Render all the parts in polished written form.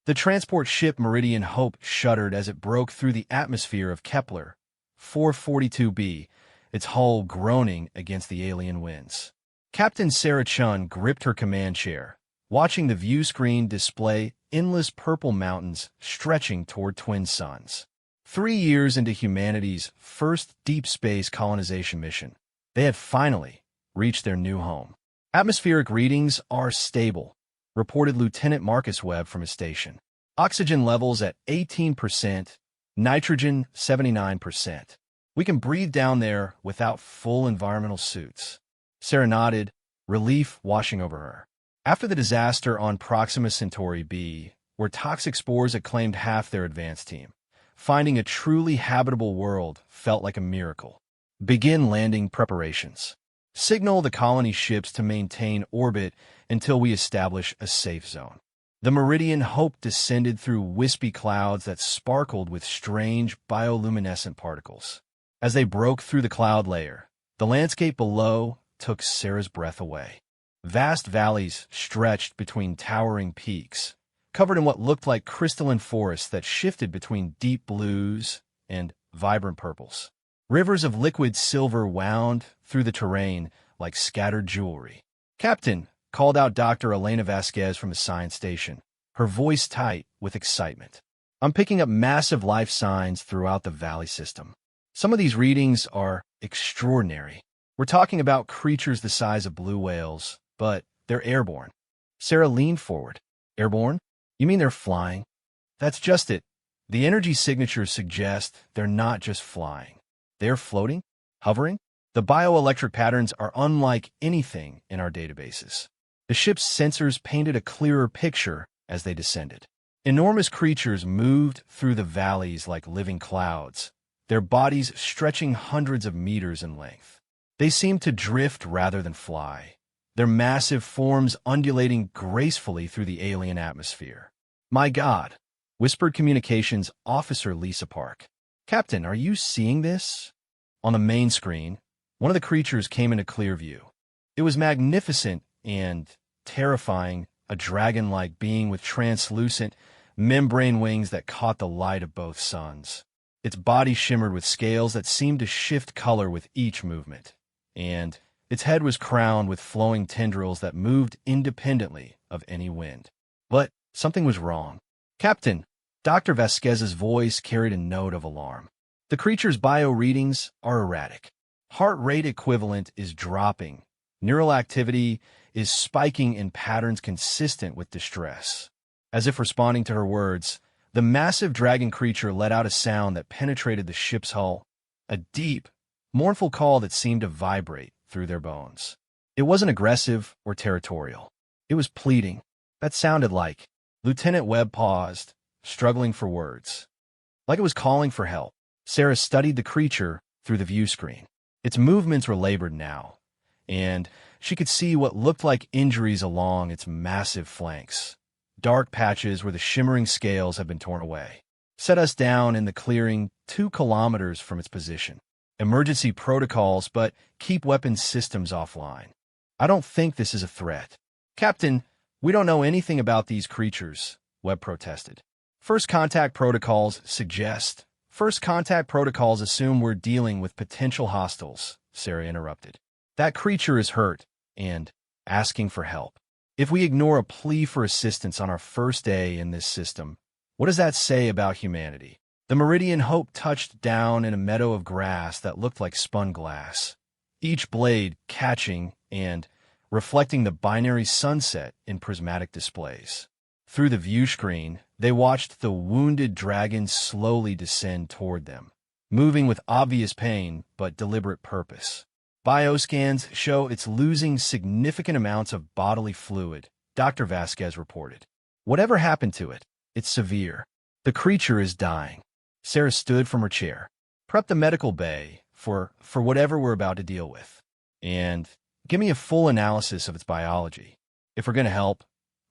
The transport ship Meridian Hope shuddered as it broke through the atmosphere of Kepler 442b, its hull groaning against the alien winds. Captain Sarah Chun gripped her command chair, watching the view screen display endless purple mountains stretching toward twin suns. 3 years into humanity's first deep space colonization mission, they had finally reached their new home. Atmospheric readings are stable, reported Lieutenant Marcus Webb from his station. Oxygen levels at 18%, nitrogen 79%. We can breathe down there without full environmental suits. Sarah nodded, relief washing over her. After the disaster on Proxima Centauri b, where toxic spores had claimed half their advance team, finding a truly habitable world felt like a miracle. Begin landing preparations. Signal the colony ships to maintain orbit until we establish a safe zone. The Meridian Hope descended through wispy clouds that sparkled with strange bioluminescent particles. As they broke through the cloud layer, the landscape below took Sarah's breath away. Vast valleys stretched between towering peaks, covered in what looked like crystalline forests that shifted between deep blues and vibrant purples. Rivers of liquid silver wound through the terrain like scattered jewelry. "Captain," called out Dr. Elena Vasquez from the science station, her voice tight with excitement. "I'm picking up massive life signs throughout the valley system. Some of these readings are extraordinary. We're talking about creatures the size of blue whales, but they're airborne." Sarah leaned forward. "Airborne? You mean they're flying?" "That's just it. The energy signatures suggest they're not just flying. They're floating, hovering. The bioelectric patterns are unlike anything in our databases." The ship's sensors painted a clearer picture as they descended. Enormous creatures moved through the valleys like living clouds, their bodies stretching hundreds of meters in length. They seemed to drift rather than fly, their massive forms undulating gracefully through the alien atmosphere. "My God," whispered Communications Officer Lisa Park. "Captain, are you seeing this?" On the main screen, one of the creatures came into clear view. It was magnificent and terrifying, a dragon-like being with translucent, membrane wings that caught the light of both suns. Its body shimmered with scales that seemed to shift color with each movement, and its head was crowned with flowing tendrils that moved independently of any wind. But something was wrong. "Captain," Dr. Vasquez's voice carried a note of alarm. "The creature's bio readings are erratic. Heart rate equivalent is dropping. Neural activity is spiking in patterns consistent with distress." As if responding to her words, the massive dragon creature let out a sound that penetrated the ship's hull, a deep, mournful call that seemed to vibrate through their bones. It wasn't aggressive or territorial. It was pleading. That sounded like... Lieutenant Webb paused, struggling for words. Like it was calling for help. Sarah studied the creature through the view screen. Its movements were labored now, and she could see what looked like injuries along its massive flanks. Dark patches where the shimmering scales had been torn away. "Set us down in the clearing 2 kilometers from its position. Emergency protocols, but keep weapons systems offline. I don't think this is a threat." "Captain, we don't know anything about these creatures," Webb protested. First contact protocols assume we're dealing with potential hostiles," Sarah interrupted. "That creature is hurt and asking for help. If we ignore a plea for assistance on our first day in this system, what does that say about humanity?" The Meridian Hope touched down in a meadow of grass that looked like spun glass, each blade catching and reflecting the binary sunset in prismatic displays. Through the view screen, they watched the wounded dragon slowly descend toward them, moving with obvious pain but deliberate purpose. "Bioscans show it's losing significant amounts of bodily fluid," Dr. Vasquez reported. "Whatever happened to it, it's severe. The creature is dying." Sarah stood from her chair. "Prep the medical bay for whatever we're about to deal with. And give me a full analysis of its biology. If we're going to help,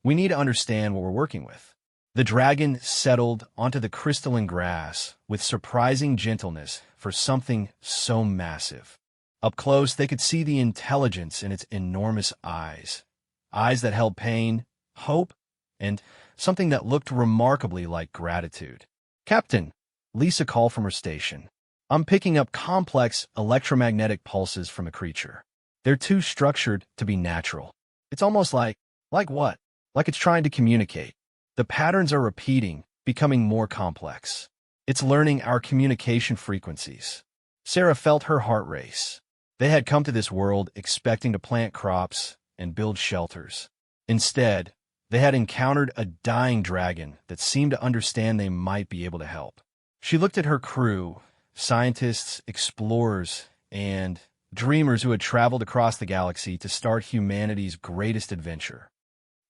we need to understand what we're working with." The dragon settled onto the crystalline grass with surprising gentleness for something so massive. Up close, they could see the intelligence in its enormous eyes that held pain, hope, and something that looked remarkably like gratitude. "Captain," Lisa called from her station. "I'm picking up complex electromagnetic pulses from a creature. They're too structured to be natural. It's almost like what? Like it's trying to communicate. The patterns are repeating, becoming more complex. It's learning our communication frequencies." Sarah felt her heart race. They had come to this world expecting to plant crops and build shelters. Instead, they had encountered a dying dragon that seemed to understand they might be able to help. She looked at her crew, scientists, explorers, and dreamers who had traveled across the galaxy to start humanity's greatest adventure.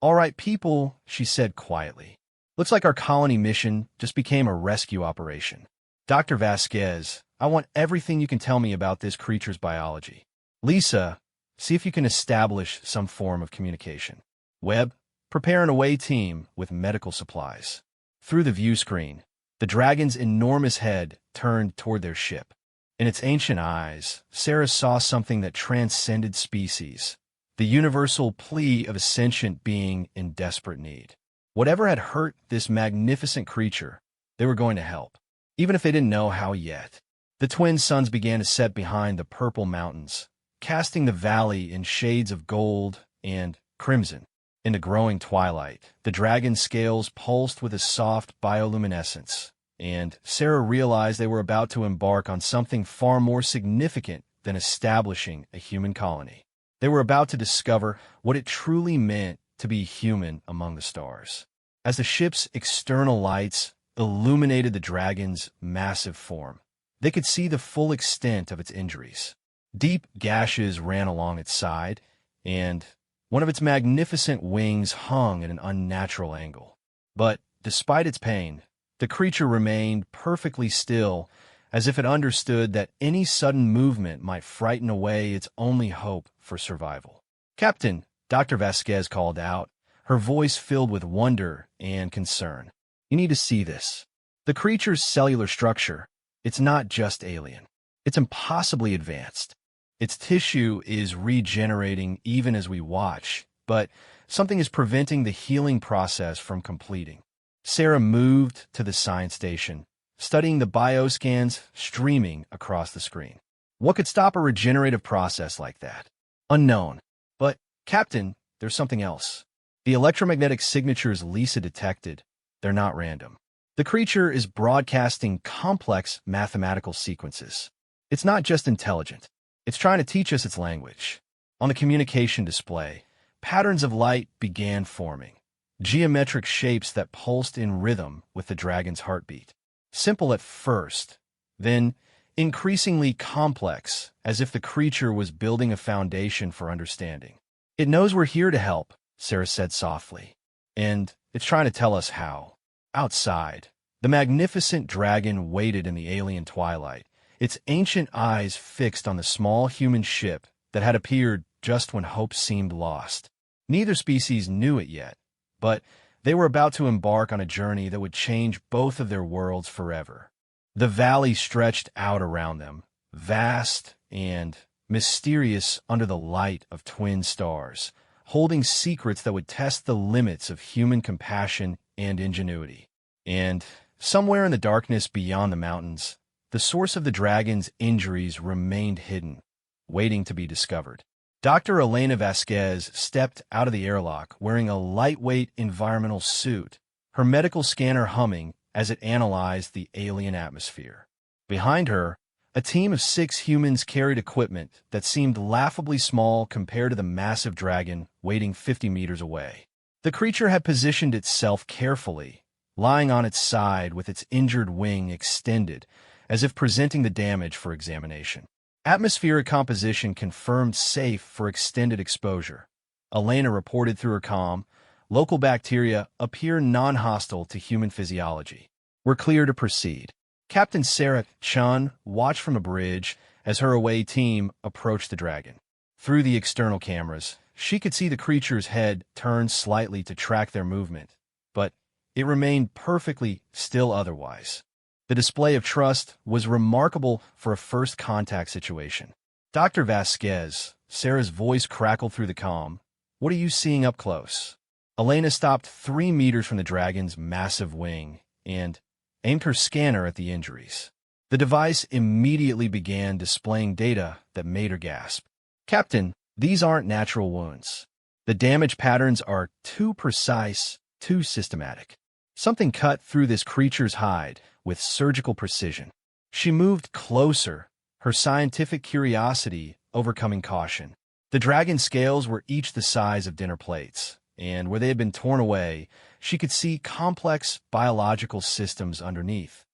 "All right, people," she said quietly. "Looks like our colony mission just became a rescue operation. Dr. Vasquez, I want everything you can tell me about this creature's biology. Lisa, see if you can establish some form of communication. Webb, prepare an away team with medical supplies." Through the view screen, the dragon's enormous head turned toward their ship. In its ancient eyes, Sarah saw something that transcended species, the universal plea of a sentient being in desperate need. Whatever had hurt this magnificent creature, they were going to help, even if they didn't know how yet. The twin suns began to set behind the purple mountains, casting the valley in shades of gold and crimson. In the growing twilight, the dragon's scales pulsed with a soft bioluminescence, and Sarah realized they were about to embark on something far more significant than establishing a human colony. They were about to discover what it truly meant to be human among the stars. As the ship's external lights illuminated the dragon's massive form, they could see the full extent of its injuries. Deep gashes ran along its side, and one of its magnificent wings hung at an unnatural angle. But despite its pain, the creature remained perfectly still, as if it understood that any sudden movement might frighten away its only hope for survival. "Captain," Dr. Vasquez called out, her voice filled with wonder and concern. "You need to see this. The creature's cellular structure, it's not just alien. It's impossibly advanced. Its tissue is regenerating even as we watch, but something is preventing the healing process from completing." Sarah moved to the science station, studying the bioscans streaming across the screen. What could stop a regenerative process like that? Unknown. But, Captain, there's something else. The electromagnetic signatures Lisa detected, they're not random. The creature is broadcasting complex mathematical sequences. It's not just intelligent. It's trying to teach us its language. On the communication display, patterns of light began forming, geometric shapes that pulsed in rhythm with the dragon's heartbeat. Simple at first, then increasingly complex, as if the creature was building a foundation for understanding. "It knows we're here to help," Sarah said softly, "and it's trying to tell us how." Outside, the magnificent dragon waited in the alien twilight, its ancient eyes fixed on the small human ship that had appeared just when hope seemed lost. Neither species knew it yet, but they were about to embark on a journey that would change both of their worlds forever. The valley stretched out around them, vast and mysterious under the light of twin stars, holding secrets that would test the limits of human compassion and ingenuity. And somewhere in the darkness beyond the mountains, the source of the dragon's injuries remained hidden, waiting to be discovered. Dr. Elena Vasquez stepped out of the airlock wearing a lightweight environmental suit, her medical scanner humming as it analyzed the alien atmosphere. Behind her, a team of 6 humans carried equipment that seemed laughably small compared to the massive dragon waiting 50 meters away. The creature had positioned itself carefully, lying on its side with its injured wing extended, as if presenting the damage for examination. Atmospheric composition confirmed safe for extended exposure. Elena reported through her comm, local bacteria appear non-hostile to human physiology. We're clear to proceed. Captain Sarah Chun watched from a bridge as her away team approached the dragon. Through the external cameras, she could see the creature's head turn slightly to track their movement, but it remained perfectly still otherwise. The display of trust was remarkable for a first contact situation. "Dr. Vasquez," Sarah's voice crackled through the comm, "what are you seeing up close?" Elena stopped 3 meters from the dragon's massive wing and aimed her scanner at the injuries. The device immediately began displaying data that made her gasp. Captain, these aren't natural wounds. The damage patterns are too precise, too systematic. Something cut through this creature's hide with surgical precision. She moved closer, her scientific curiosity overcoming caution. The dragon's scales were each the size of dinner plates, and where they had been torn away, she could see complex biological systems underneath.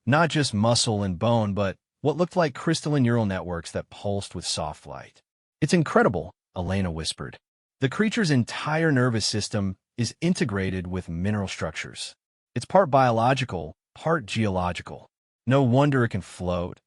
Not just muscle and bone, but what looked like crystalline neural networks that pulsed with soft light. It's incredible, Elena whispered. The creature's entire nervous system is integrated with mineral structures. It's part biological, part geological. No wonder it can float.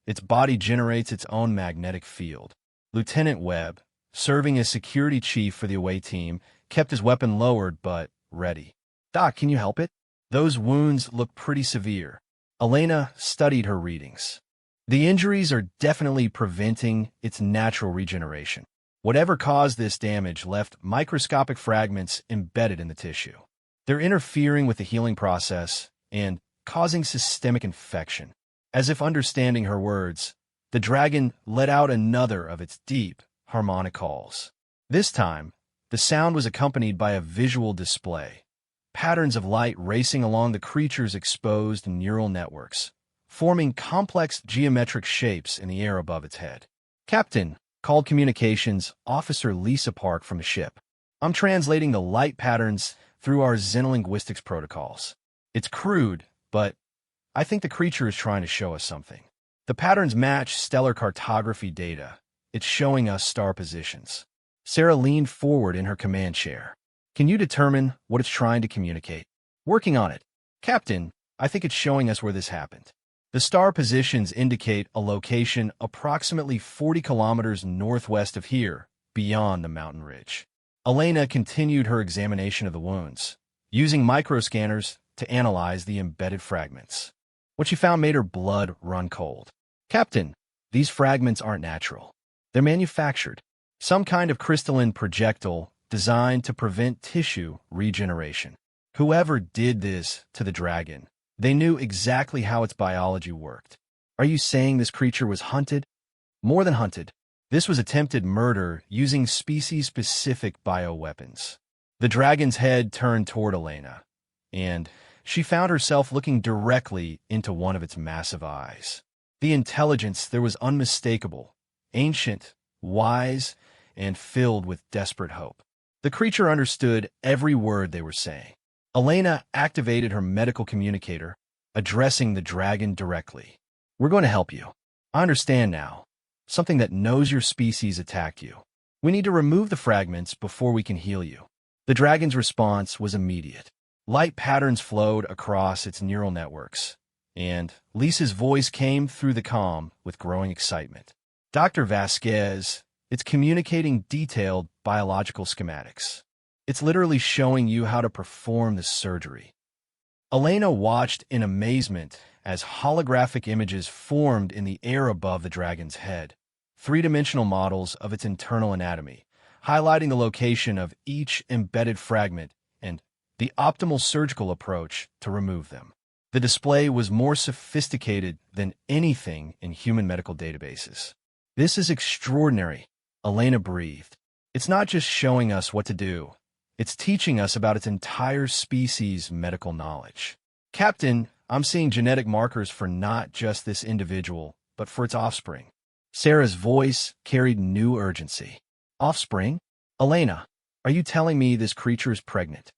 Its body generates its own magnetic field. Lieutenant Webb, serving as security chief for the away team, kept his weapon lowered but ready. Doc, can you help it? Those wounds look pretty severe. Elena studied her readings. The injuries are definitely preventing its natural regeneration. Whatever caused this damage left microscopic fragments embedded in the tissue. They're interfering with the healing process and causing systemic infection. As if understanding her words, the dragon let out another of its deep, harmonic calls. This time, the sound was accompanied by a visual display. Patterns of light racing along the creature's exposed neural networks, forming complex geometric shapes in the air above its head. Captain, called Communications Officer Lisa Park from the ship. I'm translating the light patterns through our xenolinguistics protocols. It's crude, but I think the creature is trying to show us something. The patterns match stellar cartography data. It's showing us star positions. Sarah leaned forward in her command chair. Can you determine what it's trying to communicate? Working on it. Captain, I think it's showing us where this happened. The star positions indicate a location approximately 40 kilometers northwest of here, beyond the mountain ridge. Elena continued her examination of the wounds, using microscanners to analyze the embedded fragments. What she found made her blood run cold. Captain, these fragments aren't natural. They're manufactured. Some kind of crystalline projectile designed to prevent tissue regeneration. Whoever did this to the dragon, they knew exactly how its biology worked. Are you saying this creature was hunted? More than hunted. This was attempted murder using species-specific bioweapons. The dragon's head turned toward Elena, and she found herself looking directly into one of its massive eyes. The intelligence there was unmistakable, ancient, wise, and filled with desperate hope. The creature understood every word they were saying. Elena activated her medical communicator, addressing the dragon directly. We're going to help you. I understand now. Something that knows your species attacked you. We need to remove the fragments before we can heal you. The dragon's response was immediate. Light patterns flowed across its neural networks, and Lisa's voice came through the comm with growing excitement. Dr. Vasquez, it's communicating detailed biological schematics. It's literally showing you how to perform the surgery. Elena watched in amazement as holographic images formed in the air above the dragon's head, three-dimensional models of its internal anatomy, highlighting the location of each embedded fragment and the optimal surgical approach to remove them. The display was more sophisticated than anything in human medical databases. This is extraordinary, Elena breathed. It's not just showing us what to do. It's teaching us about its entire species' medical knowledge. Captain, I'm seeing genetic markers for not just this individual, but for its offspring. Sarah's voice carried new urgency. Offspring? Elena, are you telling me this creature is pregnant?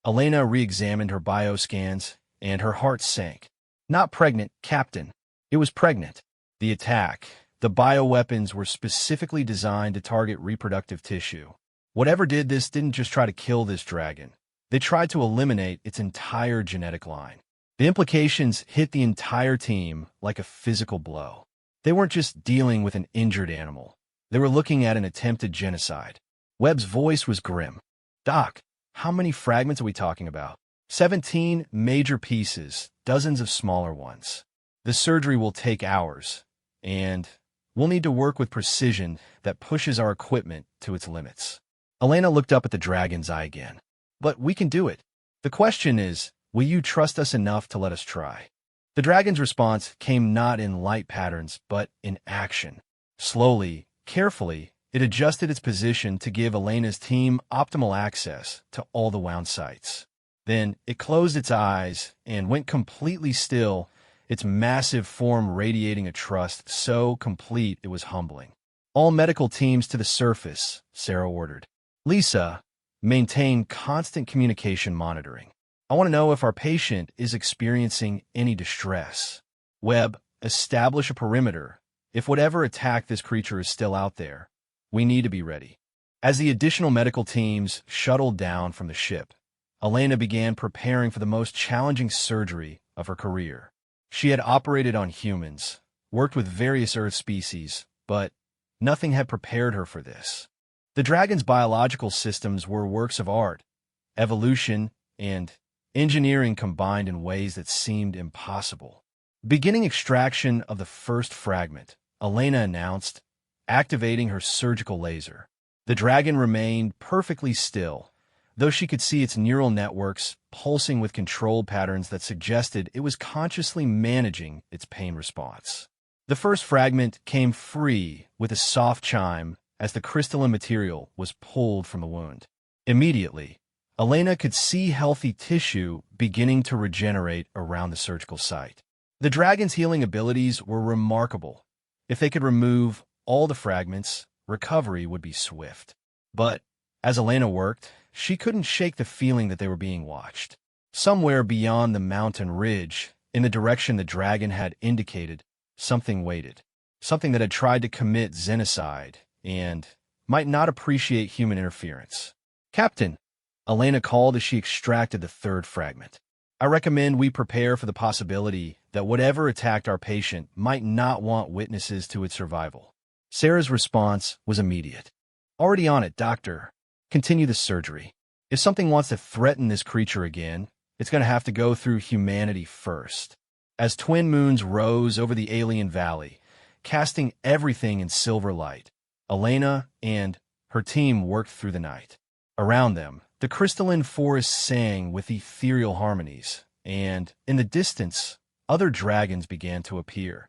Elena re-examined her bioscans, and her heart sank. Not pregnant, Captain. It was pregnant. The attack, the bioweapons were specifically designed to target reproductive tissue. Whatever did this didn't just try to kill this dragon. They tried to eliminate its entire genetic line. The implications hit the entire team like a physical blow. They weren't just dealing with an injured animal. They were looking at an attempted genocide. Webb's voice was grim. Doc, how many fragments are we talking about? 17 major pieces, dozens of smaller ones. The surgery will take hours, and we'll need to work with precision that pushes our equipment to its limits. Elena looked up at the dragon's eye again. but we can do it. The question is, will you trust us enough to let us try? The dragon's response came not in light patterns, but in action. Slowly, carefully, it adjusted its position to give Elena's team optimal access to all the wound sites. Then it closed its eyes and went completely still, its massive form radiating a trust so complete it was humbling. All medical teams to the surface, Sarah ordered. Lisa, maintain constant communication monitoring. I want to know if our patient is experiencing any distress. Webb, establish a perimeter. If whatever attacked this creature is still out there, we need to be ready. As the additional medical teams shuttled down from the ship, Elena began preparing for the most challenging surgery of her career. She had operated on humans, worked with various Earth species, but nothing had prepared her for this. The dragon's biological systems were works of art, evolution, and engineering combined in ways that seemed impossible. Beginning extraction of the first fragment, Elena announced, activating her surgical laser. The dragon remained perfectly still, though she could see its neural networks pulsing with controlled patterns that suggested it was consciously managing its pain response. The first fragment came free with a soft chime as the crystalline material was pulled from the wound. Immediately, Elena could see healthy tissue beginning to regenerate around the surgical site. The dragon's healing abilities were remarkable. If they could remove all the fragments, recovery would be swift. But as Elena worked, she couldn't shake the feeling that they were being watched. Somewhere beyond the mountain ridge, in the direction the dragon had indicated, something waited. Something that had tried to commit xenocide and might not appreciate human interference. Captain, Elena called as she extracted the third fragment. I recommend we prepare for the possibility that whatever attacked our patient might not want witnesses to its survival. Sarah's response was immediate. Already on it, doctor. Continue the surgery. If something wants to threaten this creature again, it's going to have to go through humanity first. As twin moons rose over the alien valley, casting everything in silver light, Elena and her team worked through the night. Around them, the crystalline forest sang with ethereal harmonies, and in the distance, other dragons began to appear,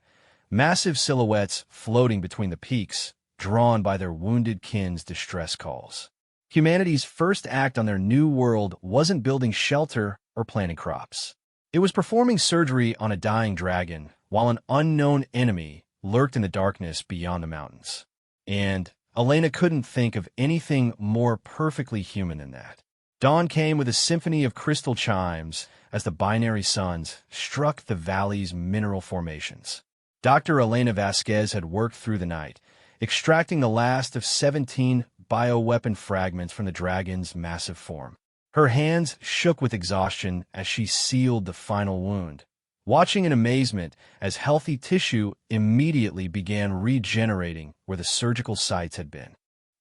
massive silhouettes floating between the peaks, drawn by their wounded kin's distress calls. Humanity's first act on their new world wasn't building shelter or planting crops. It was performing surgery on a dying dragon, while an unknown enemy lurked in the darkness beyond the mountains. And Elena couldn't think of anything more perfectly human than that. Dawn came with a symphony of crystal chimes as the binary suns struck the valley's mineral formations. Dr. Elena Vasquez had worked through the night, extracting the last of 17 bioweapon fragments from the dragon's massive form. Her hands shook with exhaustion as she sealed the final wound, watching in amazement as healthy tissue immediately began regenerating where the surgical sites had been.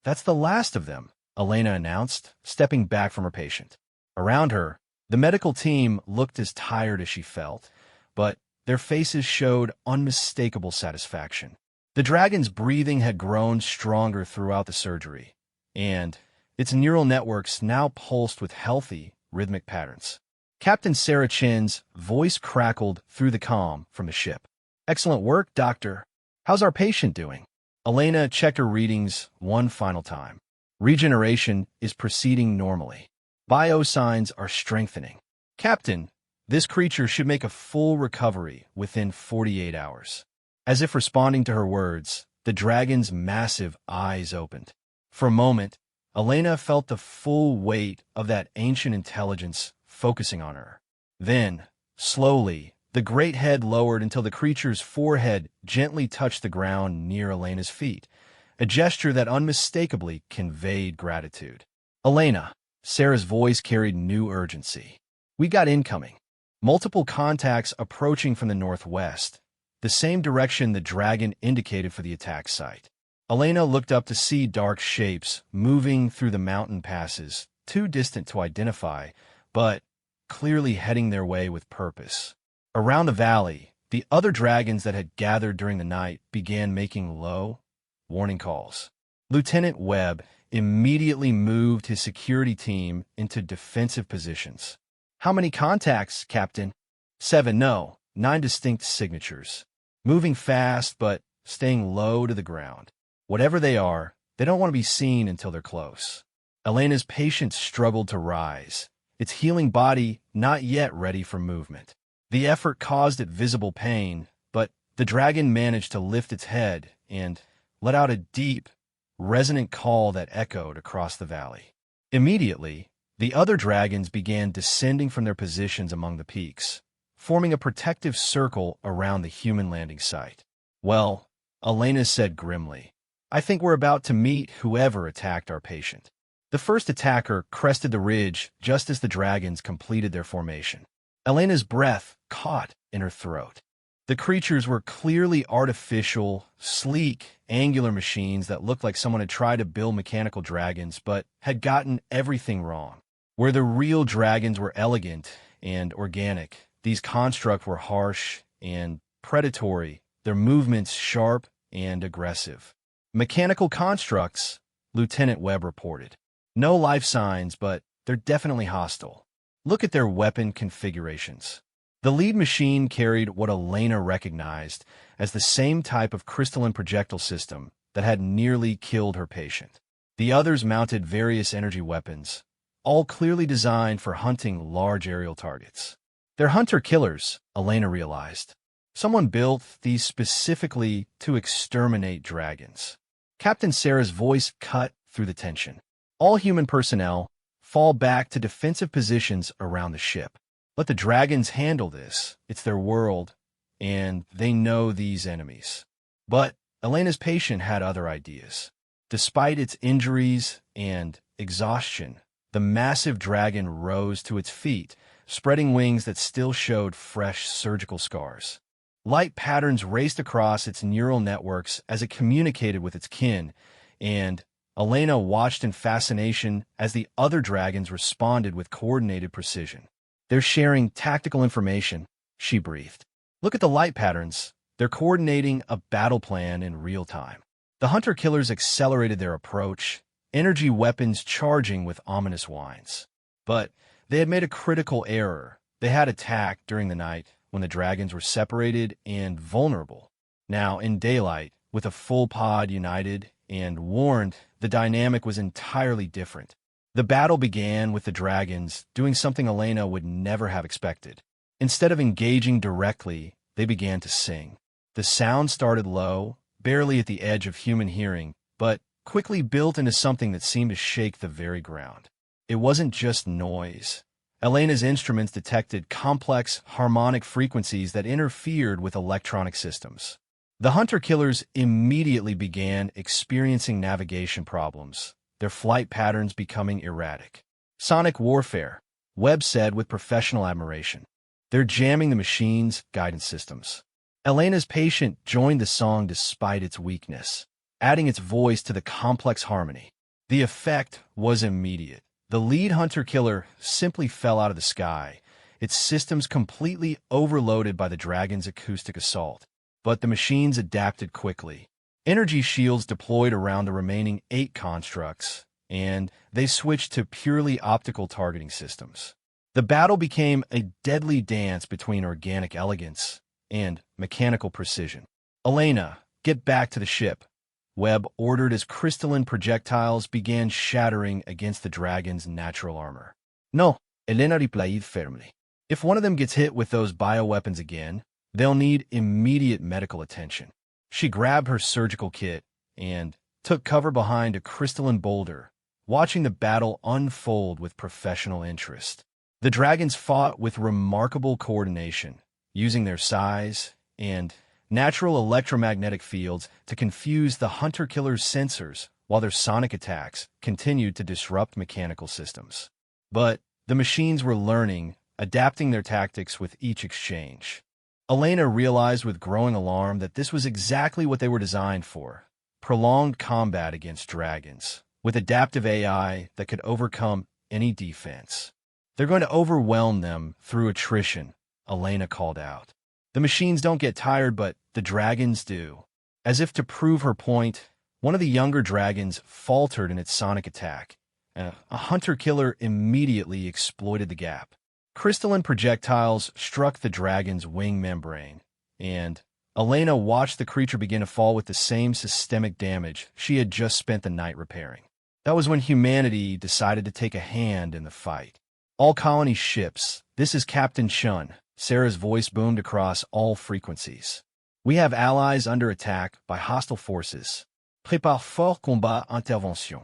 That's the last of them, Elena announced, stepping back from her patient. Around her, the medical team looked as tired as she felt, but their faces showed unmistakable satisfaction. The dragon's breathing had grown stronger throughout the surgery, and its neural networks now pulsed with healthy, rhythmic patterns. Captain Sarah Chin's voice crackled through the comm from the ship. Excellent work, Doctor. How's our patient doing? Elena checked her readings one final time. Regeneration is proceeding normally. Biosigns are strengthening. Captain, this creature should make a full recovery within 48 hours. As if responding to her words, the dragon's massive eyes opened. For a moment, Elena felt the full weight of that ancient intelligence focusing on her. Then, slowly, the great head lowered until the creature's forehead gently touched the ground near Elena's feet, a gesture that unmistakably conveyed gratitude. Elena, Sarah's voice carried new urgency. We got incoming. Multiple contacts approaching from the northwest, the same direction the dragon indicated for the attack site. Elena looked up to see dark shapes moving through the mountain passes, too distant to identify, but clearly heading their way with purpose. Around the valley, the other dragons that had gathered during the night began making low, warning calls. Lieutenant Webb, immediately moved his security team into defensive positions. "How many contacts, Captain?" "7, no, 9 distinct signatures. Moving fast, but staying low to the ground. Whatever they are, they don't want to be seen until they're close." Elena's patient struggled to rise, its healing body not yet ready for movement. The effort caused it visible pain, but the dragon managed to lift its head and let out a deep, resonant call that echoed across the valley. Immediately, the other dragons began descending from their positions among the peaks, forming a protective circle around the human landing site. "Well," Elena said grimly, "I think we're about to meet whoever attacked our patient." The first attacker crested the ridge just as the dragons completed their formation. Elena's breath caught in her throat. The creatures were clearly artificial, sleek, angular machines that looked like someone had tried to build mechanical dragons but had gotten everything wrong. Where the real dragons were elegant and organic, these constructs were harsh and predatory, their movements sharp and aggressive. "Mechanical constructs," Lieutenant Webb reported. "No life signs, but they're definitely hostile. Look at their weapon configurations." The lead machine carried what Elena recognized as the same type of crystalline projectile system that had nearly killed her patient. The others mounted various energy weapons, all clearly designed for hunting large aerial targets. "They're hunter-killers," Elena realized. "Someone built these specifically to exterminate dragons." Captain Sarah's voice cut through the tension. "All human personnel, fall back to defensive positions around the ship. Let the dragons handle this. It's their world, and they know these enemies." But Elena's patient had other ideas. Despite its injuries and exhaustion, the massive dragon rose to its feet, spreading wings that still showed fresh surgical scars. Light patterns raced across its neural networks as it communicated with its kin, and Elena watched in fascination as the other dragons responded with coordinated precision. "They're sharing tactical information," she breathed. "Look at the light patterns. They're coordinating a battle plan in real time." The hunter-killers accelerated their approach, energy weapons charging with ominous whines. But they had made a critical error. They had attacked during the night when the dragons were separated and vulnerable. Now, in daylight, with a full pod united and warned, the dynamic was entirely different. The battle began with the dragons doing something Elena would never have expected. Instead of engaging directly, they began to sing. The sound started low, barely at the edge of human hearing, but quickly built into something that seemed to shake the very ground. It wasn't just noise. Elena's instruments detected complex harmonic frequencies that interfered with electronic systems. The hunter-killers immediately began experiencing navigation problems, their flight patterns becoming erratic. "Sonic warfare," Webb said with professional admiration. "They're jamming the machine's guidance systems." Elena's patient joined the song despite its weakness, adding its voice to the complex harmony. The effect was immediate. The lead hunter-killer simply fell out of the sky, its systems completely overloaded by the dragon's acoustic assault. But the machines adapted quickly. Energy shields deployed around the remaining 8 constructs, and they switched to purely optical targeting systems. The battle became a deadly dance between organic elegance and mechanical precision. "Elena, get back to the ship," Webb ordered as crystalline projectiles began shattering against the dragon's natural armor. "No," Elena replied firmly. "If one of them gets hit with those bioweapons again, they'll need immediate medical attention." She grabbed her surgical kit and took cover behind a crystalline boulder, watching the battle unfold with professional interest. The dragons fought with remarkable coordination, using their size and natural electromagnetic fields to confuse the hunter-killer's sensors, while their sonic attacks continued to disrupt mechanical systems. But the machines were learning, adapting their tactics with each exchange. Elena realized with growing alarm that this was exactly what they were designed for: prolonged combat against dragons, with adaptive AI that could overcome any defense. "They're going to overwhelm them through attrition," Elena called out. "The machines don't get tired, but the dragons do." As if to prove her point, One of the younger dragons faltered in its sonic attack. A hunter-killer immediately exploited the gap. Crystalline projectiles struck the dragon's wing membrane, and Elena watched the creature begin to fall with the same systemic damage she had just spent the night repairing. That was when humanity decided to take a hand in the fight. All colony ships, this is Captain Chun. Sarah's voice boomed across all frequencies. We have allies under attack by hostile forces. Prépare fort combat intervention.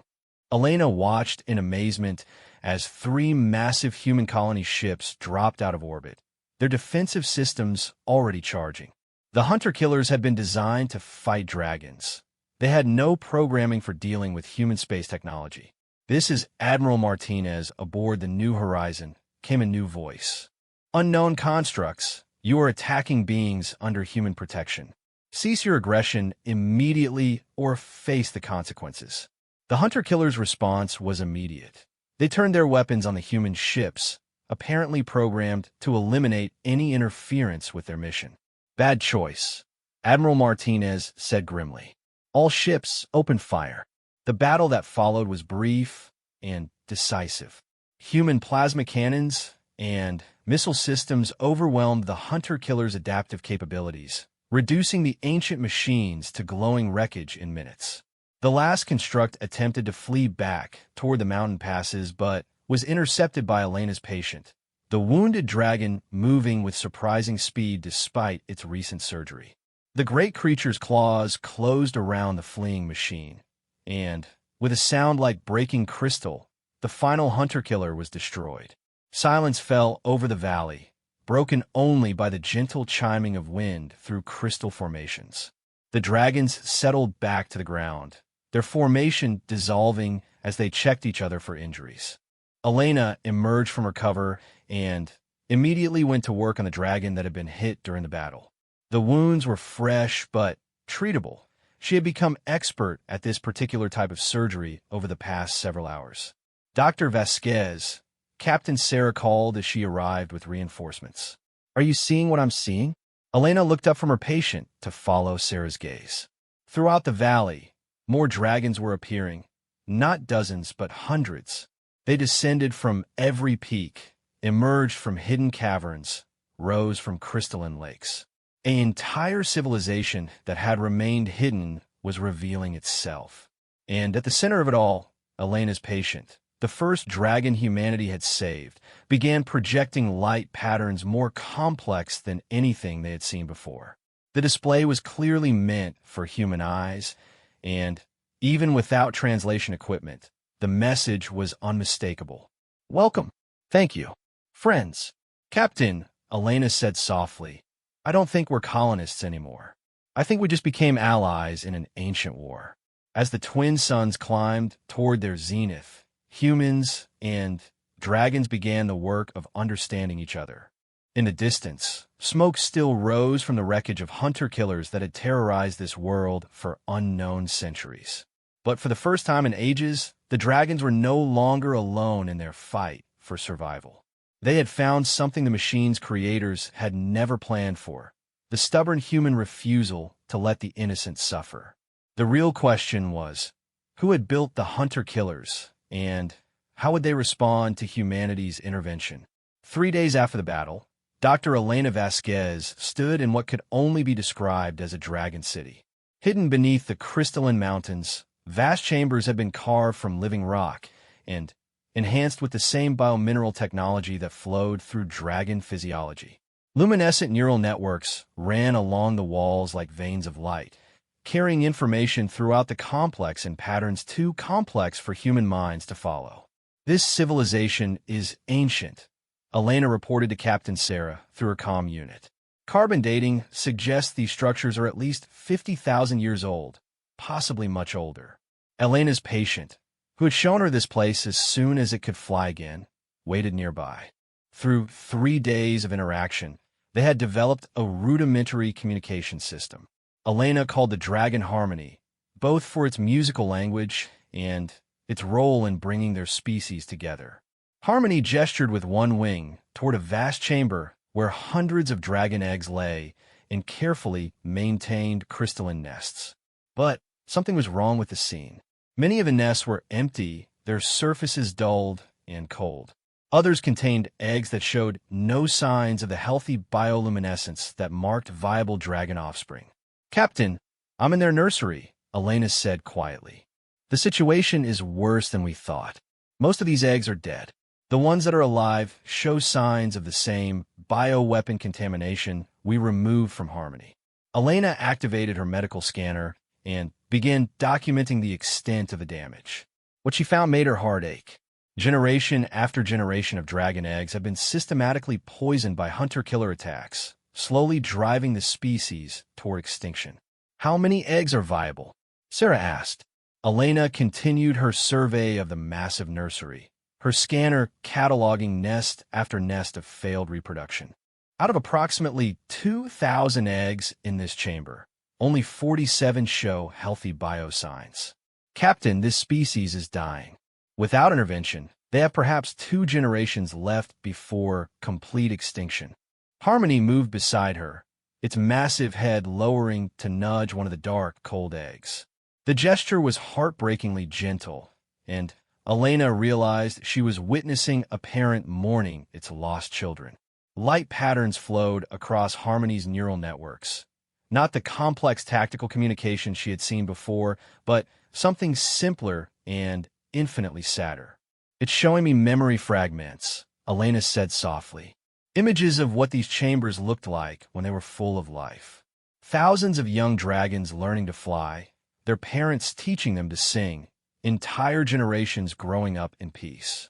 Elena watched in amazement as 3 massive human colony ships dropped out of orbit, their defensive systems already charging. The hunter-killers had been designed to fight dragons. They had no programming for dealing with human space technology. This is Admiral Martinez aboard the New Horizon, came a new voice. Unknown constructs, you are attacking beings under human protection. Cease your aggression immediately or face the consequences. The hunter-killers' response was immediate. They turned their weapons on the human ships, apparently programmed to eliminate any interference with their mission. Bad choice, Admiral Martinez said grimly. All ships opened fire. The battle that followed was brief and decisive. Human plasma cannons and missile systems overwhelmed the hunter-killers' adaptive capabilities, reducing the ancient machines to glowing wreckage in minutes. The last construct attempted to flee back toward the mountain passes but was intercepted by Elena's patient, the wounded dragon moving with surprising speed despite its recent surgery. The great creature's claws closed around the fleeing machine, and, with a sound like breaking crystal, the final hunter-killer was destroyed. Silence fell over the valley, broken only by the gentle chiming of wind through crystal formations. The dragons settled back to the ground, their formation dissolving as they checked each other for injuries. Elena emerged from her cover and immediately went to work on the dragon that had been hit during the battle. The wounds were fresh but treatable. She had become expert at this particular type of surgery over the past several hours. Dr. Vasquez, Captain Sarah called as she arrived with reinforcements. Are you seeing what I'm seeing? Elena looked up from her patient to follow Sarah's gaze. Throughout the valley, more dragons were appearing, not dozens but hundreds. They descended from every peak, emerged from hidden caverns, rose from crystalline lakes. An entire civilization that had remained hidden was revealing itself. And at the center of it all, Elena's patient, the first dragon humanity had saved, began projecting light patterns more complex than anything they had seen before. The display was clearly meant for human eyes, and, even without translation equipment, the message was unmistakable. Welcome. Thank you. Friends. Captain, Elena said softly, I don't think we're colonists anymore. I think we just became allies in an ancient war. As the twin suns climbed toward their zenith, humans and dragons began the work of understanding each other. In the distance, smoke still rose from the wreckage of hunter-killers that had terrorized this world for unknown centuries. But for the first time in ages, the dragons were no longer alone in their fight for survival. They had found something the machine's creators had never planned for, the stubborn human refusal to let the innocent suffer. The real question was, who had built the hunter-killers, and how would they respond to humanity's intervention? 3 days after the battle, Dr. Elena Vasquez stood in what could only be described as a dragon city. Hidden beneath the crystalline mountains, vast chambers had been carved from living rock and enhanced with the same biomineral technology that flowed through dragon physiology. Luminescent neural networks ran along the walls like veins of light, carrying information throughout the complex in patterns too complex for human minds to follow. This civilization is ancient, Elena reported to Captain Sarah through her comm unit. Carbon dating suggests these structures are at least 50,000 years old, possibly much older. Elena's patient, who had shown her this place as soon as it could fly again, waited nearby. Through 3 days of interaction, they had developed a rudimentary communication system. Elena called the dragon Harmony, both for its musical language and its role in bringing their species together. Harmony gestured with one wing toward a vast chamber where hundreds of dragon eggs lay in carefully maintained crystalline nests. But Something was wrong with the scene. Many of the nests were empty, their surfaces dulled and cold. Others contained eggs that showed no signs of the healthy bioluminescence that marked viable dragon offspring. "Captain, I'm in their nursery," Elena said quietly. "The situation is worse than we thought. Most of these eggs are dead. The ones that are alive show signs of the same bioweapon contamination we removed from Harmony." Elena activated her medical scanner and began documenting the extent of the damage. What she found made her heart ache. Generation after generation of dragon eggs have been systematically poisoned by hunter-killer attacks, slowly driving the species toward extinction. "How many eggs are viable?" Sarah asked. Elena continued her survey of the massive nursery, her scanner cataloging nest after nest of failed reproduction. Out of approximately 2,000 eggs in this chamber, only 47 show healthy biosigns. "Captain, this species is dying. Without intervention, they have perhaps 2 generations left before complete extinction." Harmony moved beside her, its massive head lowering to nudge one of the dark, cold eggs. The gesture was heartbreakingly gentle, and Elena realized she was witnessing a parent mourning its lost children. Light patterns flowed across Harmony's neural networks. Not the complex tactical communication she had seen before, but something simpler and infinitely sadder. "It's showing me memory fragments," Elena said softly. "Images of what these chambers looked like when they were full of life. Thousands of young dragons learning to fly, their parents teaching them to sing, entire generations growing up in peace."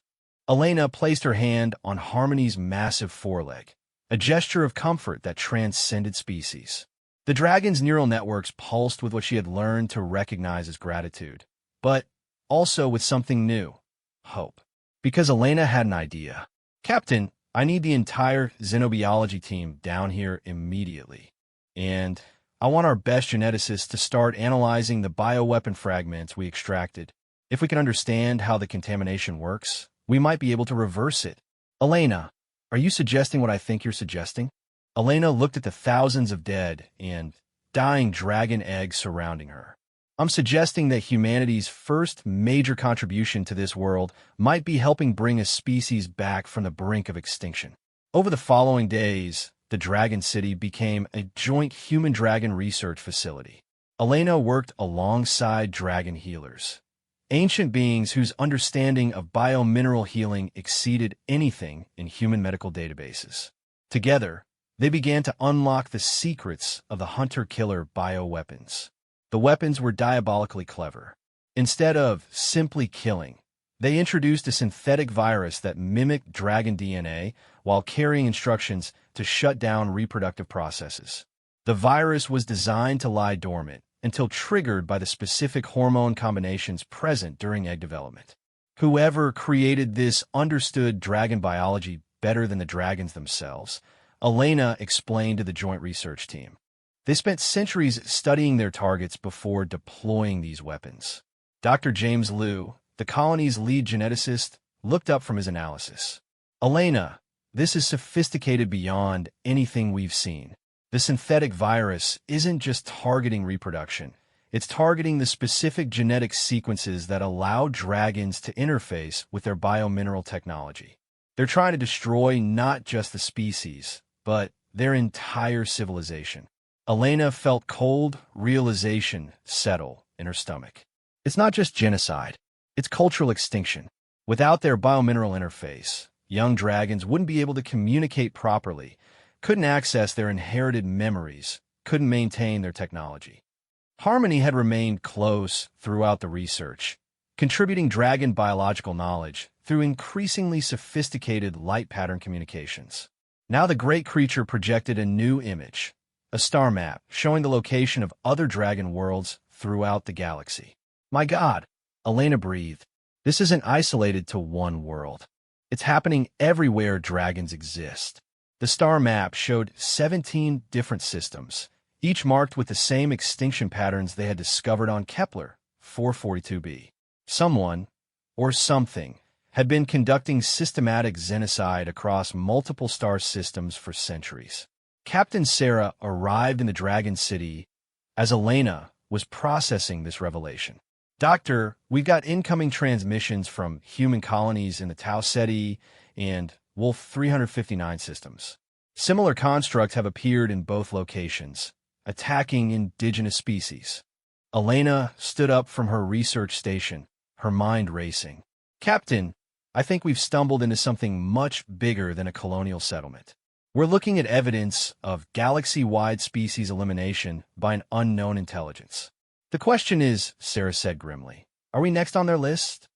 Elena placed her hand on Harmony's massive foreleg, a gesture of comfort that transcended species. The dragon's neural networks pulsed with what she had learned to recognize as gratitude, but also with something new, hope. Because Elena had an idea. "Captain, I need the entire xenobiology team down here immediately. And I want our best geneticists to start analyzing the bioweapon fragments we extracted. If we can understand how the contamination works, we might be able to reverse it." "Elena, are you suggesting what I think you're suggesting?" Elena looked at the thousands of dead and dying dragon eggs surrounding her. "I'm suggesting that humanity's first major contribution to this world might be helping bring a species back from the brink of extinction." Over the following days, the Dragon City became a joint human-dragon research facility. Elena worked alongside dragon healers, ancient beings whose understanding of biomineral healing exceeded anything in human medical databases. Together, they began to unlock the secrets of the hunter-killer bioweapons. The weapons were diabolically clever. Instead of simply killing, they introduced a synthetic virus that mimicked dragon DNA while carrying instructions to shut down reproductive processes. The virus was designed to lie dormant until triggered by the specific hormone combinations present during egg development. Whoever created this understood dragon biology better than the dragons themselves, Elena explained to the joint research team. They spent centuries studying their targets before deploying these weapons. Dr. James Liu, the colony's lead geneticist, looked up from his analysis. "Elena, this is sophisticated beyond anything we've seen. The synthetic virus isn't just targeting reproduction. It's targeting the specific genetic sequences that allow dragons to interface with their biomineral technology. They're trying to destroy not just the species, but their entire civilization." Elena felt cold realization settle in her stomach. It's not just genocide, it's cultural extinction. Without their biomineral interface, young dragons wouldn't be able to communicate properly, couldn't access their inherited memories, couldn't maintain their technology. Harmony had remained close throughout the research, contributing dragon biological knowledge through increasingly sophisticated light pattern communications. Now the great creature projected a new image, a star map showing the location of other dragon worlds throughout the galaxy. "My God," Elena breathed. "This isn't isolated to one world. It's happening everywhere dragons exist." The star map showed 17 different systems, each marked with the same extinction patterns they had discovered on Kepler 442b. Someone, or something, had been conducting systematic xenocide across multiple star systems for centuries. Captain Sarah arrived in the Dragon City as Elena was processing this revelation. "Doctor, we've got incoming transmissions from human colonies in the Tau Ceti and Wolf 359 systems. Similar constructs have appeared in both locations, attacking indigenous species." Elena stood up from her research station, her mind racing. "Captain, I think we've stumbled into something much bigger than a colonial settlement. We're looking at evidence of galaxy-wide species elimination by an unknown intelligence." "The question is," Sarah said grimly, "are we next on their list?"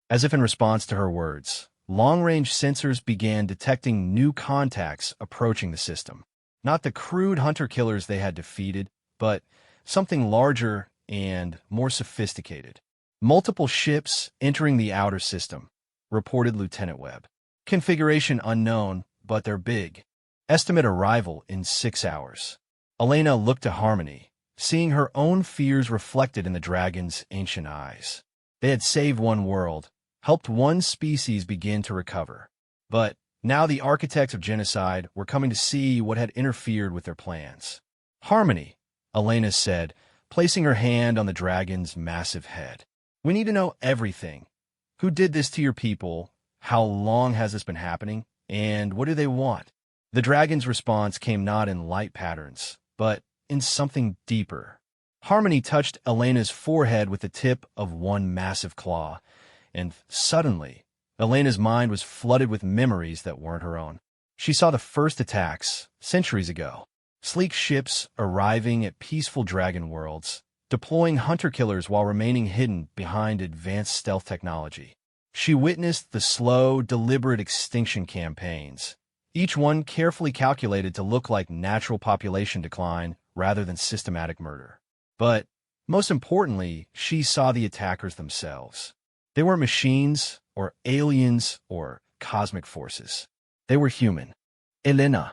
As if in response to her words, long-range sensors began detecting new contacts approaching the system. Not the crude hunter-killers they had defeated, but something larger and more sophisticated. "Multiple ships entering the outer system," reported Lieutenant Webb. "Configuration unknown, but they're big. Estimate arrival in 6 hours." Elena looked to Harmony, seeing her own fears reflected in the dragon's ancient eyes. They had saved one world, helped one species begin to recover. But now the architects of genocide were coming to see what had interfered with their plans. "Harmony," Elena said, placing her hand on the dragon's massive head. "We need to know everything. Who did this to your people? How long has this been happening? And what do they want?" The dragon's response came not in light patterns, but in something deeper. Harmony touched Elena's forehead with the tip of one massive claw, and suddenly, Elena's mind was flooded with memories that weren't her own. She saw the first attacks, centuries ago. Sleek ships arriving at peaceful dragon worlds, deploying hunter-killers while remaining hidden behind advanced stealth technology. She witnessed the slow, deliberate extinction campaigns, each one carefully calculated to look like natural population decline rather than systematic murder. But, most importantly, she saw the attackers themselves. They weren't machines, or aliens, or cosmic forces. They were human. "Elena."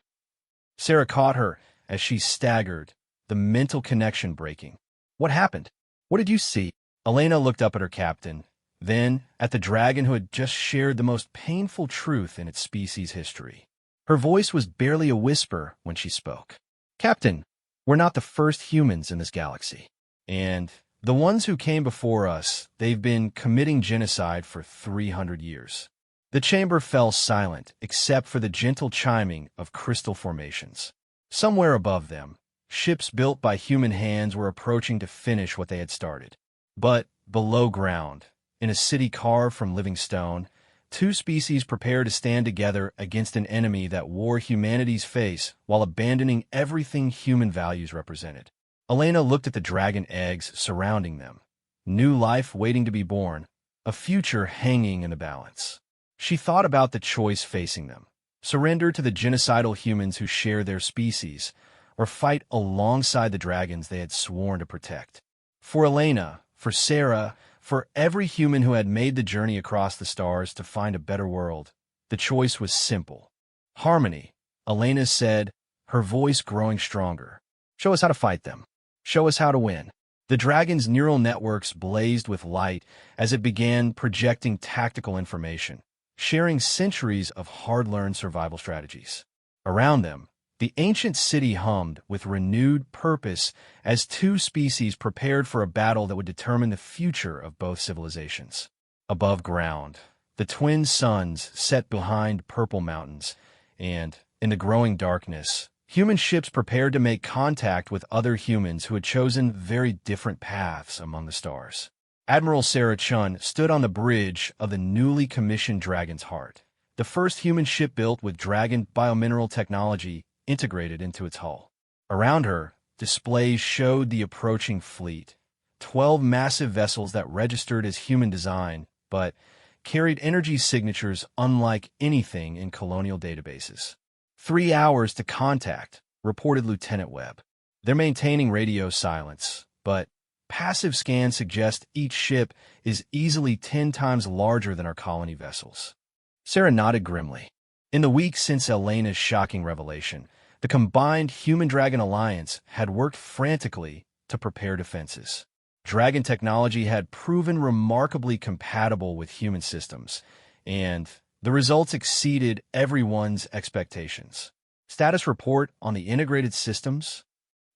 Sarah caught her as she staggered, the mental connection breaking. "What happened? What did you see?" Elena looked up at her captain, then at the dragon who had just shared the most painful truth in its species' history. Her voice was barely a whisper when she spoke. "Captain, we're not the first humans in this galaxy. And the ones who came before us, they've been committing genocide for 300 years." The chamber fell silent, except for the gentle chiming of crystal formations. Somewhere above them, ships built by human hands were approaching to finish what they had started. But below ground, in a city carved from living stone, two species prepared to stand together against an enemy that wore humanity's face while abandoning everything human values represented. Elena looked at the dragon eggs surrounding them, new life waiting to be born, a future hanging in the balance. She thought about the choice facing them: surrender to the genocidal humans who share their species, or fight alongside the dragons they had sworn to protect. For Elena, for Sarah, for every human who had made the journey across the stars to find a better world, the choice was simple. "Harmony," Elena said, her voice growing stronger. "Show us how to fight them. Show us how to win." The dragon's neural networks blazed with light as it began projecting tactical information, sharing centuries of hard-learned survival strategies. Around them, the ancient city hummed with renewed purpose as two species prepared for a battle that would determine the future of both civilizations. Above ground, the twin suns set behind purple mountains, and, in the growing darkness, human ships prepared to make contact with other humans who had chosen very different paths among the stars. Admiral Sarah Chun stood on the bridge of the newly commissioned Dragon's Heart, the first human ship built with dragon biomineral technology integrated into its hull. Around her, displays showed the approaching fleet, 12 massive vessels that registered as human design, but carried energy signatures unlike anything in colonial databases. 3 hours to contact, reported Lieutenant Webb. They're maintaining radio silence, but passive scans suggest each ship is easily 10 times larger than our colony vessels. Sarah nodded grimly. In the weeks since Elena's shocking revelation, the combined Human-Dragon Alliance had worked frantically to prepare defenses. Dragon technology had proven remarkably compatible with human systems, and the results exceeded everyone's expectations. "Status report on the integrated systems?"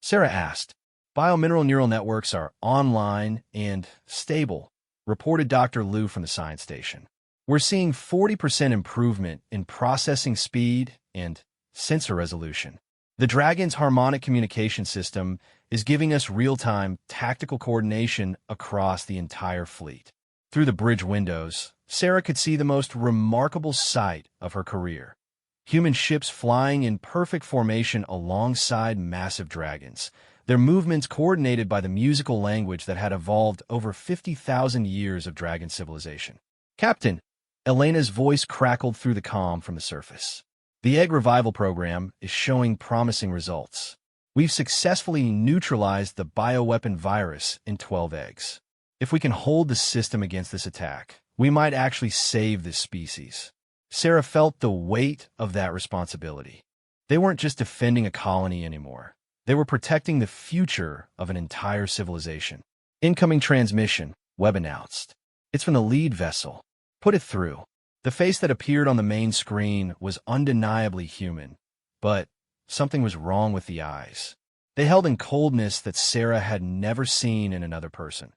Sarah asked. Biomineral neural networks are online and stable, reported Dr. Liu from the science station. We're seeing 40% improvement in processing speed and sensor resolution. The Dragon's harmonic communication system is giving us real-time tactical coordination across the entire fleet. Through the bridge windows, Sarah could see the most remarkable sight of her career. Human ships flying in perfect formation alongside massive dragons, their movements coordinated by the musical language that had evolved over 50,000 years of dragon civilization. Captain, Elena's voice crackled through the calm from the surface. The egg revival program is showing promising results. We've successfully neutralized the bioweapon virus in 12 eggs. If we can hold the system against this attack, we might actually save this species. Sarah felt the weight of that responsibility. They weren't just defending a colony anymore. They were protecting the future of an entire civilization. Incoming transmission, Webb announced. It's from the lead vessel. Put it through. The face that appeared on the main screen was undeniably human, but something was wrong with the eyes. They held in coldness that Sarah had never seen in another person.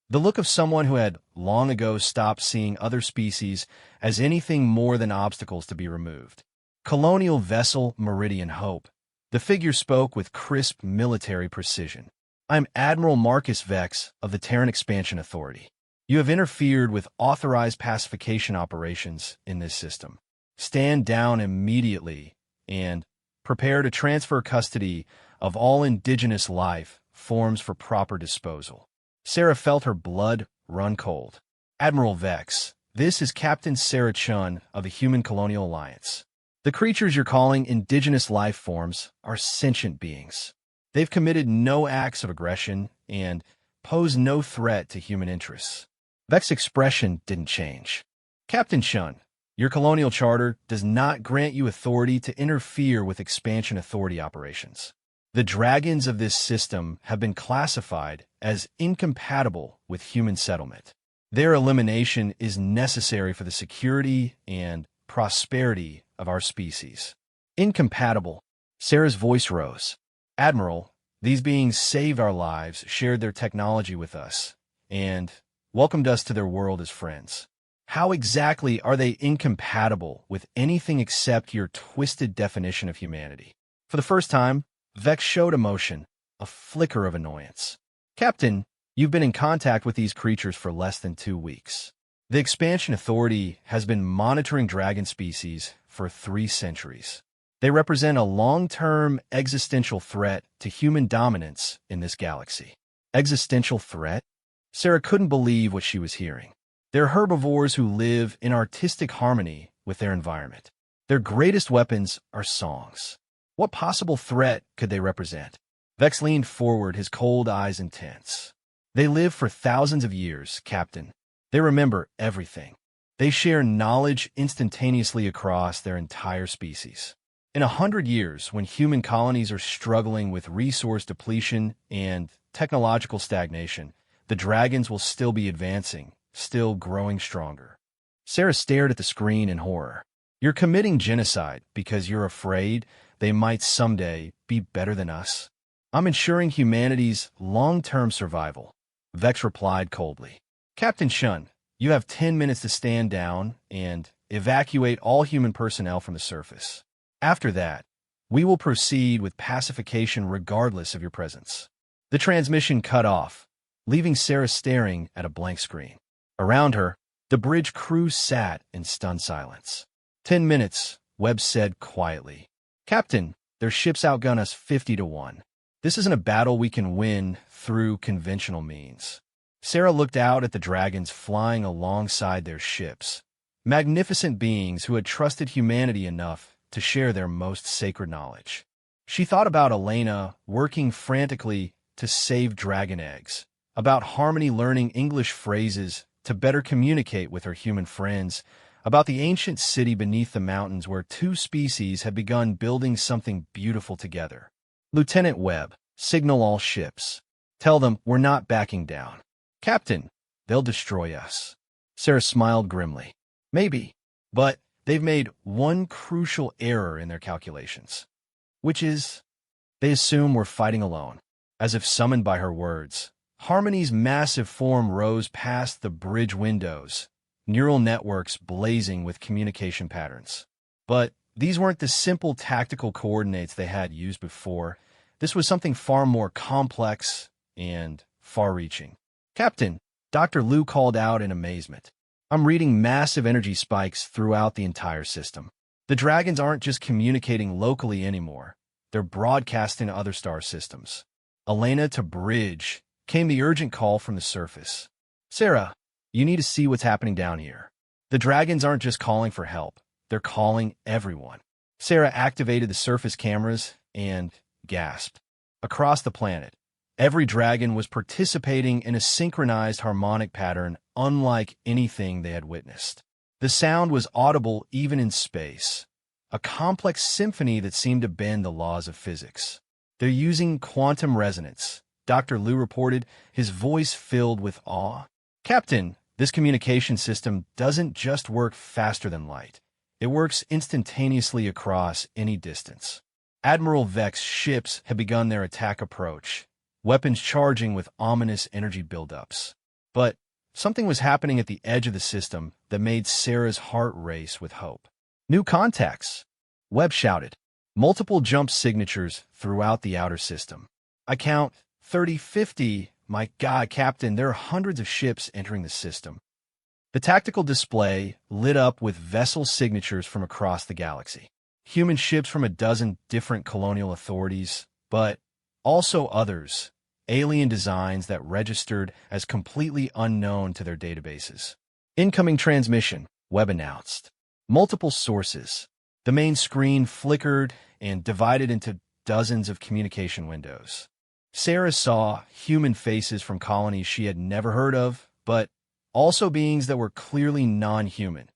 The look of someone who had long ago stopped seeing other species as anything more than obstacles to be removed. Colonial vessel Meridian Hope. The figure spoke with crisp military precision. I'm Admiral Marcus Vex of the Terran Expansion Authority. You have interfered with authorized pacification operations in this system. Stand down immediately and prepare to transfer custody of all indigenous life forms for proper disposal. Sarah felt her blood run cold. Admiral Vex, this is Captain Sarah Chun of the Human Colonial Alliance. The creatures you're calling indigenous life forms are sentient beings. They've committed no acts of aggression and pose no threat to human interests. Vex's expression didn't change. Captain Chun, your colonial charter does not grant you authority to interfere with expansion authority operations. The dragons of this system have been classified as incompatible with human settlement. Their elimination is necessary for the security and prosperity of our species. Incompatible. Sarah's voice rose. Admiral, these beings saved our lives, shared their technology with us, and welcomed us to their world as friends. How exactly are they incompatible with anything except your twisted definition of humanity? For the first time, Vex showed emotion, a flicker of annoyance. Captain, you've been in contact with these creatures for less than 2 weeks. The Expansion Authority has been monitoring dragon species for 3 centuries. They represent a long-term existential threat to human dominance in this galaxy. Existential threat? Sarah couldn't believe what she was hearing. They're herbivores who live in artistic harmony with their environment. Their greatest weapons are songs. What possible threat could they represent? Vex leaned forward, his cold eyes intense. They live for thousands of years, Captain. They remember everything. They share knowledge instantaneously across their entire species. In 100 years, when human colonies are struggling with resource depletion and technological stagnation, the dragons will still be advancing, still growing stronger. Sarah stared at the screen in horror. You're committing genocide because you're afraid they might someday be better than us. I'm ensuring humanity's long-term survival, Vex replied coldly. Captain Chun, you have 10 minutes to stand down and evacuate all human personnel from the surface. After that, we will proceed with pacification regardless of your presence. The transmission cut off, leaving Sarah staring at a blank screen. Around her, the bridge crew sat in stunned silence. 10 minutes, Webb said quietly. Captain, their ships outgun us 50-1. This isn't a battle we can win through conventional means. Sarah looked out at the dragons flying alongside their ships, magnificent beings who had trusted humanity enough to share their most sacred knowledge. She thought about Elena working frantically to save dragon eggs, about Harmony learning English phrases to better communicate with her human friends, about the ancient city beneath the mountains where 2 species had begun building something beautiful together. Lieutenant Webb, signal all ships. Tell them we're not backing down. Captain, they'll destroy us. Sarah smiled grimly. Maybe, but they've made one crucial error in their calculations, which is they assume we're fighting alone. as if summoned by her words. Harmony's massive form rose past the bridge windows, neural networks blazing with communication patterns. But these weren't the simple tactical coordinates they had used before. This was something far more complex and far-reaching. "Captain," Dr. Liu called out in amazement. "I'm reading massive energy spikes throughout the entire system. The dragons aren't just communicating locally anymore. They're broadcasting to other star systems." "Elena, to bridge," came the urgent call from the surface. "Sarah, you need to see what's happening down here. The dragons aren't just calling for help. They're calling everyone." Sarah activated the surface cameras and gasped. Across the planet, every dragon was participating in a synchronized harmonic pattern unlike anything they had witnessed. The sound was audible even in space, a complex symphony that seemed to bend the laws of physics. "They're using quantum resonance," Dr. Liu reported, his voice filled with awe. "Captain, this communication system doesn't just work faster than light. It works instantaneously across any distance." Admiral Vex's ships had begun their attack approach, weapons charging with ominous energy buildups. But something was happening at the edge of the system that made Sarah's heart race with hope. "New contacts!" Webb shouted. Multiple jump signatures throughout the outer system. "I count 30, 50. My God, Captain, there are hundreds of ships entering the system." The tactical display lit up with vessel signatures from across the galaxy. Human ships from a dozen different colonial authorities, but also others, alien designs that registered as completely unknown to their databases. "Incoming transmission," Webb announced. Multiple sources. The main screen flickered and divided into dozens of communication windows. Sarah saw human faces from colonies she had never heard of, but also beings that were clearly non-human.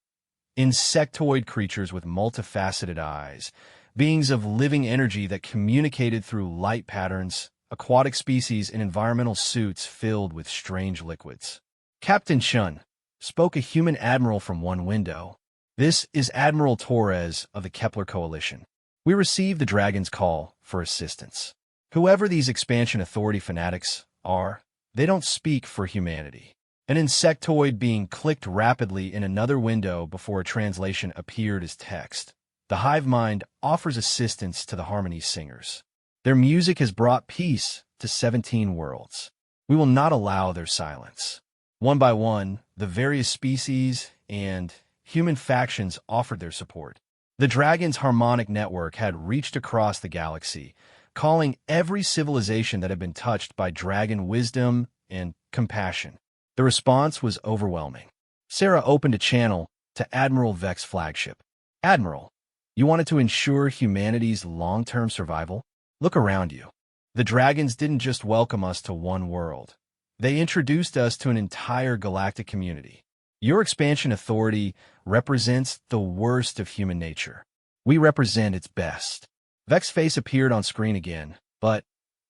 Insectoid creatures with multifaceted eyes, beings of living energy that communicated through light patterns, aquatic species in environmental suits filled with strange liquids. "Captain Shun," spoke a human admiral from one window. "This is Admiral Torres of the Kepler Coalition. We received the Dragon's call for assistance. Whoever these expansion authority fanatics are, they don't speak for humanity." An insectoid being clicked rapidly in another window before a translation appeared as text. "The hive mind offers assistance to the Harmony Singers. Their music has brought peace to 17 worlds. We will not allow their silence." One by one, the various species and human factions offered their support. The Dragon's harmonic network had reached across the galaxy, calling every civilization that had been touched by dragon wisdom and compassion. The response was overwhelming. Sarah opened a channel to Admiral Vex's flagship. "Admiral, you wanted to ensure humanity's long-term survival? Look around you. The dragons didn't just welcome us to one world. They introduced us to an entire galactic community. Your expansion authority represents the worst of human nature. We represent its best." Vex's face appeared on screen again, but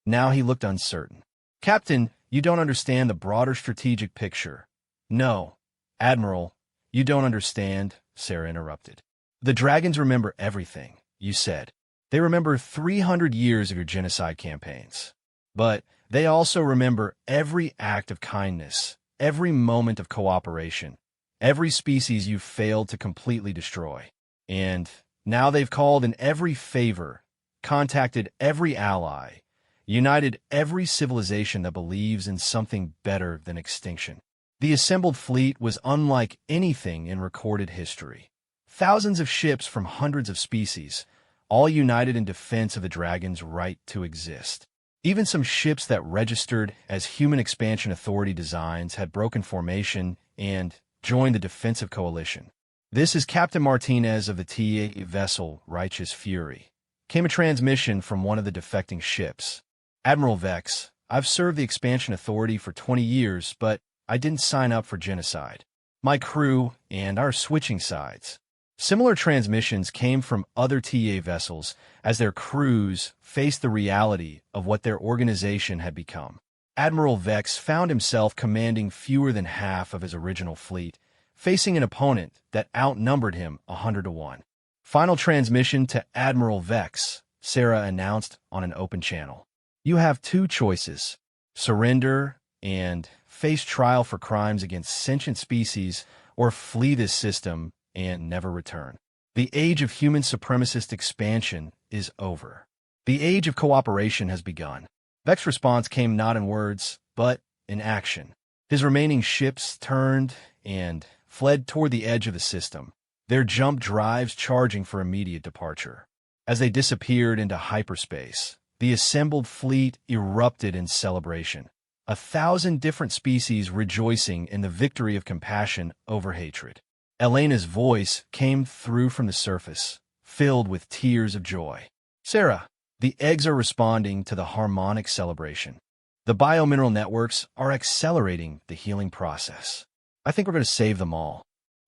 now he looked uncertain. "Captain, you don't understand the broader strategic picture." "No, Admiral, you don't understand," Sarah interrupted. "The dragons remember everything you said. They remember 300 years of your genocide campaigns. But they also remember every act of kindness, every moment of cooperation, every species you failed to completely destroy. And now they've called in every favor, contacted every ally, united every civilization that believes in something better than extinction." The assembled fleet was unlike anything in recorded history. Thousands of ships from hundreds of species, all united in defense of the dragon's right to exist. Even some ships that registered as Human Expansion Authority designs had broken formation and joined the defensive coalition. "This is Captain Martinez of the TA vessel Righteous Fury," came a transmission from one of the defecting ships. "Admiral Vex, I've served the Expansion Authority for 20 years, but I didn't sign up for genocide. My crew and our switching sides." Similar transmissions came from other TA vessels as their crews faced the reality of what their organization had become. Admiral Vex found himself commanding fewer than half of his original fleet, facing an opponent that outnumbered him 100 to 1. "Final transmission to Admiral Vex," Sarah announced on an open channel. You have two choices: surrender and face trial for crimes against sentient species, or flee this system and never return. The age of human supremacist expansion is over. The age of cooperation has begun. Vex's response came not in words, but in action. His remaining ships turned and fled toward the edge of the system, their jump drives charging for immediate departure. As they disappeared into hyperspace, the assembled fleet erupted in celebration. 1,000 different species rejoicing in the victory of compassion over hatred. Elena's voice came through from the surface, filled with tears of joy. Sarah, the eggs are responding to the harmonic celebration. The biomineral networks are accelerating the healing process. I think we're going to save them all.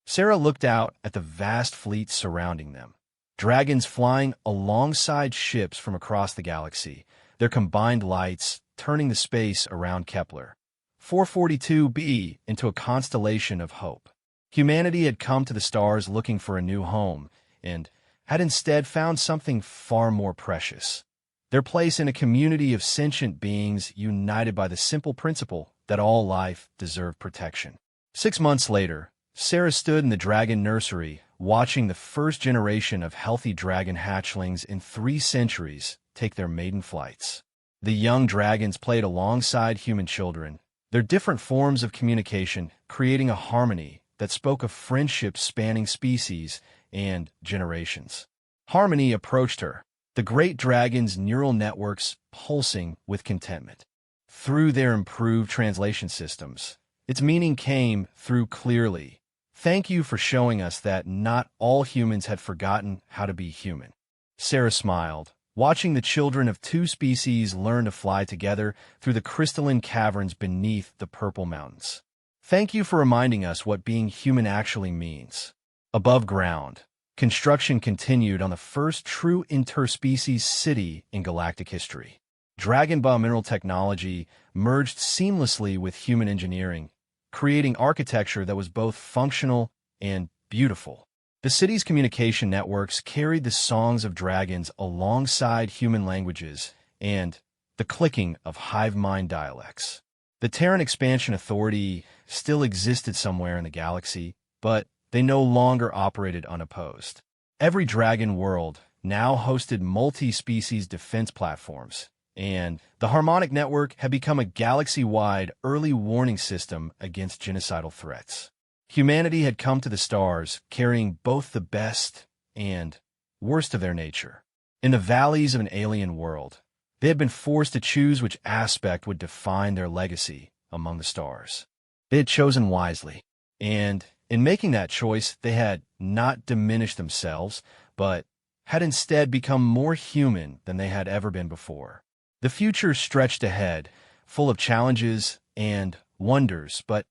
Sarah looked out at the vast fleet surrounding them. Dragons flying alongside ships from across the galaxy, their combined lights turning the space around Kepler 442b into a constellation of hope. Humanity had come to the stars looking for a new home, and had instead found something far more precious: their place in a community of sentient beings united by the simple principle that all life deserved protection. 6 months later, Sarah stood in the dragon nursery, watching the first generation of healthy dragon hatchlings in 3 centuries take their maiden flights. The young dragons played alongside human children, their different forms of communication creating a harmony that spoke of friendship spanning species and generations. Harmony approached her, the great dragon's neural networks pulsing with contentment. Through their improved translation systems, its meaning came through clearly. Thank you for showing us that not all humans had forgotten how to be human. Sarah smiled, watching the children of 2 species learn to fly together through the crystalline caverns beneath the purple mountains. Thank you for reminding us what being human actually means. Above ground, construction continued on the first true interspecies city in galactic history. Dragon biomineral technology merged seamlessly with human engineering, creating architecture that was both functional and beautiful. The city's communication networks carried the songs of dragons alongside human languages and the clicking of hive mind dialects. The Terran Expansion Authority still existed somewhere in the galaxy, but they no longer operated unopposed. Every dragon world now hosted multi-species defense platforms, and the Harmonic Network had become a galaxy-wide early warning system against genocidal threats. Humanity had come to the stars carrying both the best and worst of their nature. In the valleys of an alien world, they had been forced to choose which aspect would define their legacy among the stars. They had chosen wisely, and in making that choice, they had not diminished themselves, but had instead become more human than they had ever been before. The future stretched ahead, full of challenges and wonders, but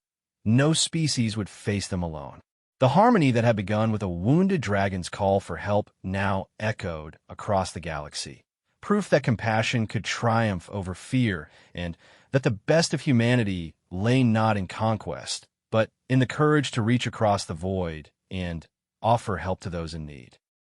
no species would face them alone. The harmony that had begun with a wounded dragon's call for help now echoed across the galaxy. Proof that compassion could triumph over fear, and that the best of humanity lay not in conquest, but in the courage to reach across the void and offer help to those in need.